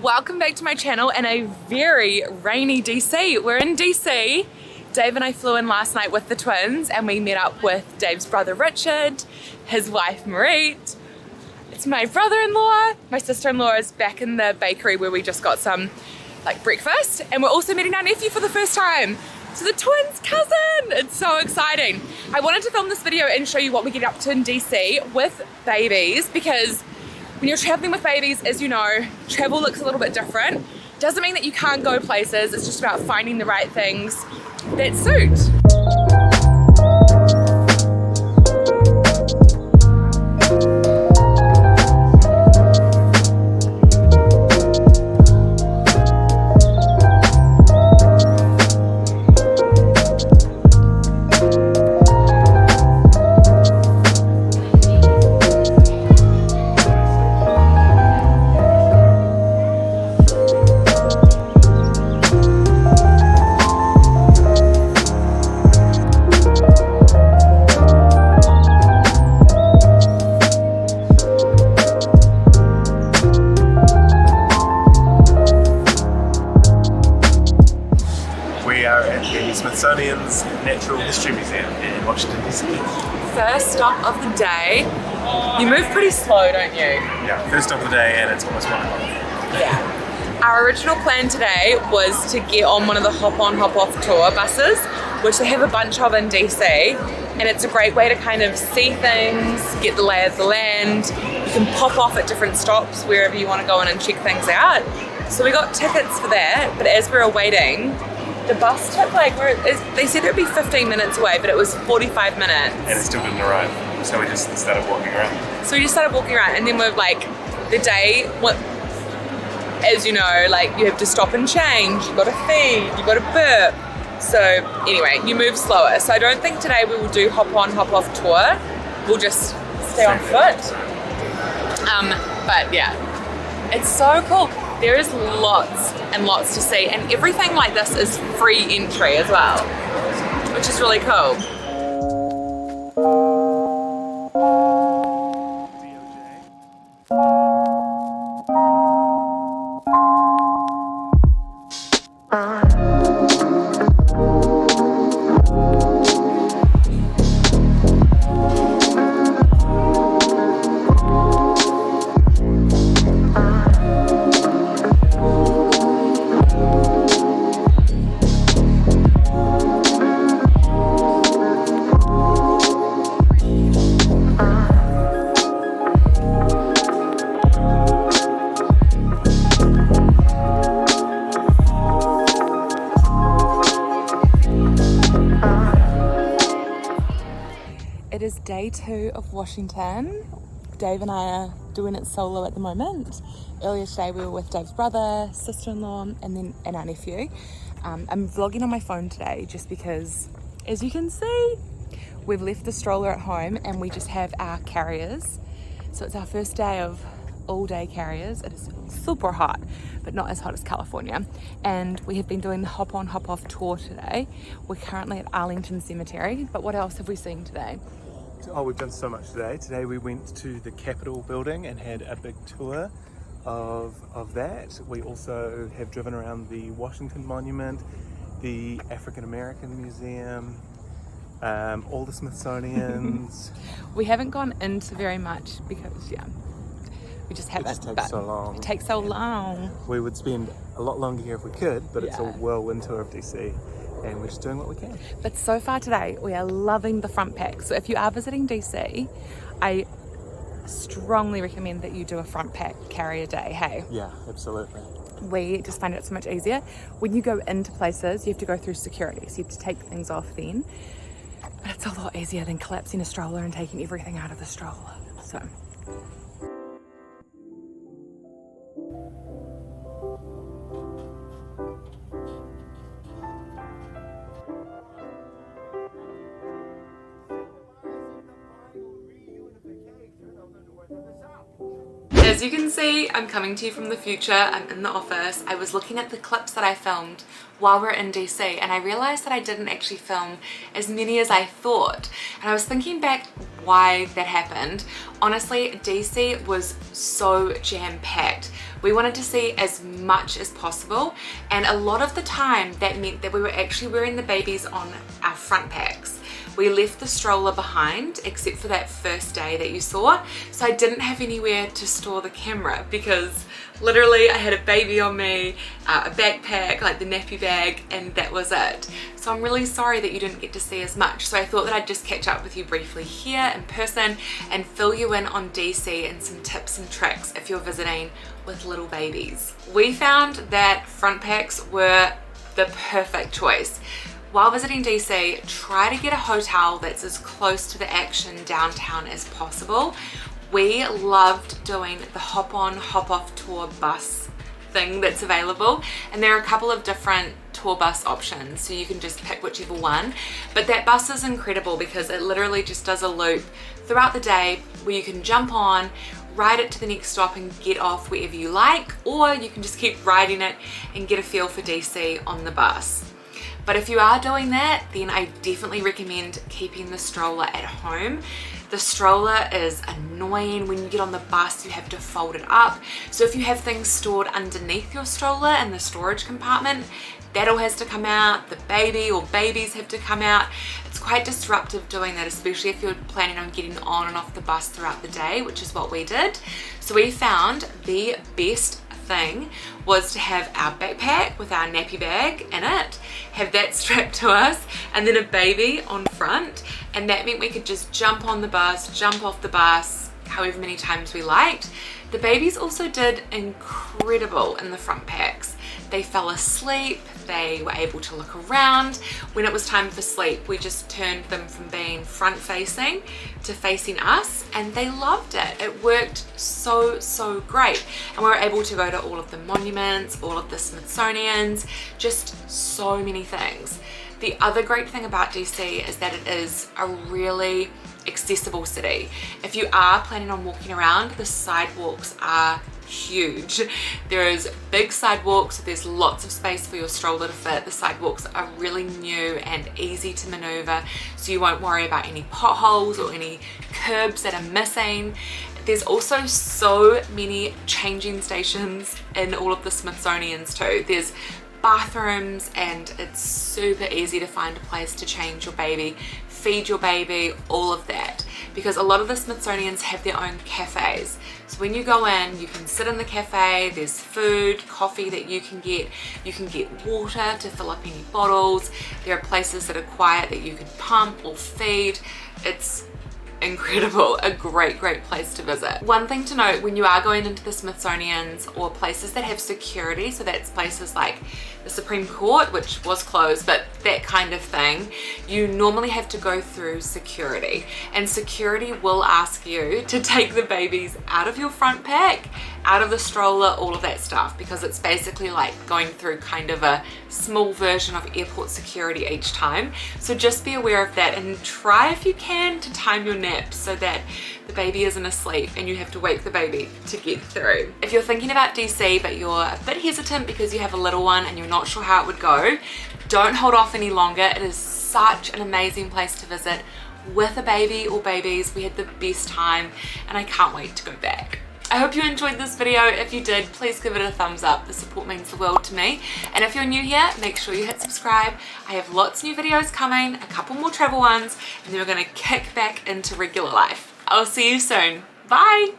Welcome back to my channel in a very rainy DC. We're in DC. Dave and I flew in last night with the twins and we met up with Dave's brother Richard, his wife Marit. It's my brother-in-law. My sister-in-law is back in the bakery where we just got some breakfast, and we're also meeting our nephew for the first time. So the twins' cousin, it's so exciting. I wanted to film this video and show you what we get up to in DC with babies, because when you're traveling with babies, as you know, travel looks a little bit different. Doesn't mean that you can't go places, it's just about finding the right things that suit. Smithsonian's Natural History Museum in Washington DC. First stop of the day. You move pretty slow, don't you? Yeah, first stop of the day and it's almost 1 o'clock. Yeah. Our original plan today was to get on one of the hop-on, hop-off tour buses, which they have a bunch of in DC, and it's a great way to kind of see things, get the lay of the land. You can pop off at different stops wherever you want to go in and check things out. So we got tickets for that, but as we were waiting, the bus took they said it would be 15 minutes away, but it was 45 minutes. And it still didn't arrive, so we just started walking around. So we just started walking around, and then we're the day, as you know, you have to stop and change, you got to feed, you got to burp. So anyway, you move slower. So I don't think today we will do hop on, hop off tour. We'll just stay on foot. But yeah, it's so cool. There is lots and lots to see, and everything like this is free entry as well, which is really cool. It is day 2 of Washington. Dave and I are doing it solo at the moment. Earlier today we were with Dave's brother, sister-in-law, and our nephew. I'm vlogging on my phone today just because, as you can see, we've left the stroller at home and we just have our carriers. So it's our first day of all-day carriers. It is super hot, but not as hot as California. And we have been doing the hop-on, hop-off tour today. We're currently at Arlington Cemetery, but what else have we seen today? Oh, we've done so much today. Today we went to the Capitol building and had a big tour of that. We also have driven around the Washington Monument, the African American Museum, all the Smithsonians. We haven't gone into very much because, yeah, we just haven't. It just takes so long. It takes so long. We would spend a lot longer here if we could, but it's a Yeah. whirlwind tour of DC. And we're just doing what we can. But so far today, we are loving the front pack. So if you are visiting DC, I strongly recommend that you do a front pack carrier day, hey? Yeah, absolutely. We just find it so much easier. When you go into places, you have to go through security, so you have to take things off then. But it's a lot easier than collapsing a stroller and taking everything out of the stroller, so. As you can see, I'm coming to you from the future. I'm in the office. I was looking at the clips that I filmed while we're in DC, and I realized that I didn't actually film as many as I thought. And I was thinking back why that happened. Honestly, DC was so jam-packed. We wanted to see as much as possible, and a lot of the time that meant that we were actually wearing the babies on our front packs. We left the stroller behind except for that first day that you saw, so I didn't have anywhere to store the camera because literally I had a baby on me, a backpack, like the nappy bag, and that was it. So I'm really sorry that you didn't get to see as much, so I thought that I'd just catch up with you briefly here in person and fill you in on DC and some tips and tricks if you're visiting with little babies. We found that front packs were the perfect choice. While visiting DC, try to get a hotel that's as close to the action downtown as possible. We loved doing the hop on, hop off tour bus thing that's available, and there are a couple of different tour bus options, so you can just pick whichever one. But that bus is incredible because it literally just does a loop throughout the day where you can jump on, ride it to the next stop and get off wherever you like, or you can just keep riding it and get a feel for DC on the bus. But if you are doing that, then I definitely recommend keeping the stroller at home. The stroller is annoying. When you get on the bus, you have to fold it up. So if you have things stored underneath your stroller in the storage compartment, that all has to come out. The baby or babies have to come out. It's quite disruptive doing that, especially if you're planning on getting on and off the bus throughout the day, which is what we did. So we found the best thing was to have our backpack with our nappy bag in it, have that strapped to us, and then a baby on front, and that meant we could just jump on the bus, jump off the bus however many times we liked. The babies also did incredible in the front packs. They fell asleep, they were able to look around. When it was time for sleep, we just turned them from being front facing to facing us, and they loved it. It worked so great. And we were able to go to all of the monuments, all of the Smithsonian's, just so many things. The other great thing about DC is that it is a really accessible city. If you are planning on walking around, the sidewalks are huge. There is big sidewalks, so there's lots of space for your stroller to fit. The sidewalks are really new and easy to maneuver, so you won't worry about any potholes or any curbs that are missing. There's also so many changing stations in all of the Smithsonian's too. There's bathrooms, and it's super easy to find a place to change your baby, feed your baby, all of that, because a lot of the Smithsonian's have their own cafes. So when you go in, you can sit in the cafe, there's food, coffee that you can get water to fill up any bottles, there are places that are quiet that you can pump or feed. It's incredible, a great place to visit. One thing to note when you are going into the Smithsonian's or places that have security, so that's places like the Supreme Court, which was closed, but that kind of thing, you normally have to go through security, and security will ask you to take the babies out of your front pack, out of the stroller, all of that stuff, because it's basically like going through kind of a small version of airport security each time. So just be aware of that, and try if you can to time your naps so that the baby isn't asleep and you have to wake the baby to get through. If you're thinking about DC but you're a bit hesitant because you have a little one and you're not sure how it would go, don't hold off any longer. It is such an amazing place to visit with a baby or babies. We had the best time and I can't wait to go back. I hope you enjoyed this video. If you did, please give it a thumbs up. The support means the world to me. And if you're new here, make sure you hit subscribe. I have lots of new videos coming, a couple more travel ones, and then we're gonna kick back into regular life. I'll see you soon. Bye.